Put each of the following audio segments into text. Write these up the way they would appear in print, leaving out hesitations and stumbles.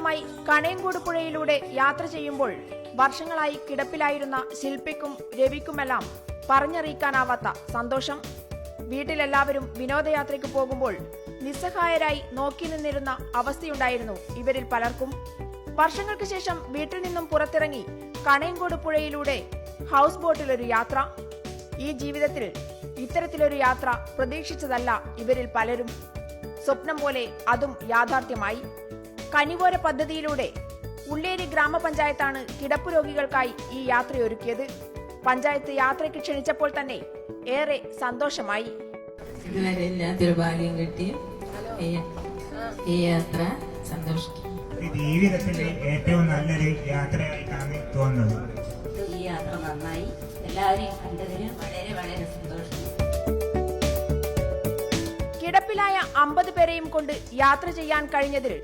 ആദ്യമായി കണയങ്കോട് പുഴയിലൂടെ യാത്ര ചെയ്യുമ്പോൾ വർഷങ്ങളായി കിടപ്പിലായിരുന്ന ശില്പിക്കും രവിക്കുമെല്ലാം പറഞ്ഞറിയിക്കാനാവാത്ത സന്തോഷം. വീട്ടിലെല്ലാവരും വിനോദയാത്രയ്ക്ക് പോകുമ്പോൾ നിസ്സഹായരായി നോക്കി നിന്നിരുന്ന അവസ്ഥയുണ്ടായിരുന്നു ഇവരിൽ പലർക്കും. വർഷങ്ങൾക്ക് ശേഷം വീട്ടിൽ നിന്നും പുറത്തിറങ്ങി കണയങ്കോട് പുഴയിലൂടെ ഹൗസ് ബോട്ടിലൊരു യാത്ര. ഈ ജീവിതത്തിൽ ഇത്തരത്തിലൊരു യാത്ര പ്രതീക്ഷിച്ചതല്ല ഇവരിൽ പലരും. സ്വപ്നം പോലെ അതും യാഥാർത്ഥ്യമായി. കനിവോര പദ്ധതിയിലൂടെ ഉള്ളേരി ഗ്രാമപഞ്ചായത്താണ് കിടപ്പ് രോഗികൾക്കായി ഈ യാത്രയൊരുക്കിയത്. പഞ്ചായത്ത് യാത്രയ്ക്ക് ക്ഷണിച്ചപ്പോൾ തന്നെ ഏറെ സന്തോഷമായി. ഇതുവരെ ഇല്ലാത്തൊരു ഭാഗ്യം കിട്ടി ഈ യാത്ര സന്തോഷിക്കും. ജീവിതത്തിലെ ഏറ്റവും നല്ലൊരു യാത്രയായിട്ടാണ് തോന്നുന്നത്. ഈ യാത്ര നന്നായി, എല്ലാവരെയും കണ്ടതിന് വളരെ വളരെ സന്തോഷം. കിടപ്പിലായ 50 പേരെയും കൊണ്ട് യാത്ര ചെയ്യാൻ കഴിഞ്ഞതിൽ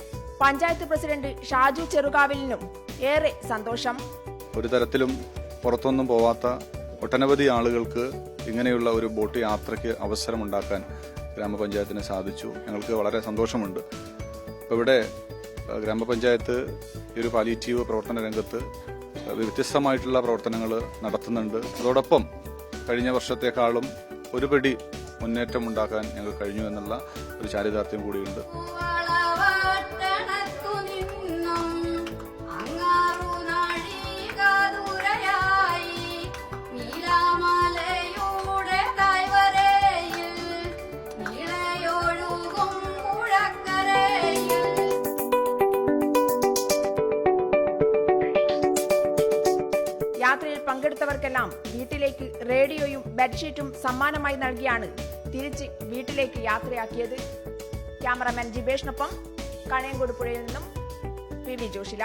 പഞ്ചായത്ത് പ്രസിഡന്റ് ഷാജു ചെറുകാവിലിനും ഏറെ സന്തോഷം. ഒരു തരത്തിലും പുറത്തൊന്നും പോവാത്ത ഒട്ടനവധി ആളുകൾക്ക് ഇങ്ങനെയുള്ള ഒരു ബോട്ട് യാത്രയ്ക്ക് അവസരമുണ്ടാക്കാൻ ഗ്രാമപഞ്ചായത്തിന് സാധിച്ചു. ഞങ്ങൾക്ക് വളരെ സന്തോഷമുണ്ട്. ഇവിടെ ഗ്രാമപഞ്ചായത്ത് ഈ ഒരു പാലിയേറ്റീവ് പ്രവർത്തന രംഗത്ത് വ്യത്യസ്തമായിട്ടുള്ള പ്രവർത്തനങ്ങൾ നടത്തുന്നുണ്ട്. അതോടൊപ്പം കഴിഞ്ഞ വർഷത്തെക്കാളും ഒരുപടി മുന്നേറ്റം ഉണ്ടാക്കാൻ ഞങ്ങൾ കഴിഞ്ഞു എന്നുള്ള ഒരു ചാരിതാർത്ഥ്യം കൂടിയുണ്ട്. യാത്രയിൽ പങ്കെടുത്തവർക്കെല്ലാം വീട്ടിലേക്ക് റേഡിയോയും ബെഡ്ഷീറ്റും സമ്മാനമായി നൽകിയാണ് തിരിച്ച് വീട്ടിലേക്ക് യാത്രയാക്കിയത്. ക്യാമറമാൻ ജിബേഷിനൊപ്പം കണയങ്കോട് പുഴയിൽ നിന്നും പി വി ജോഷില.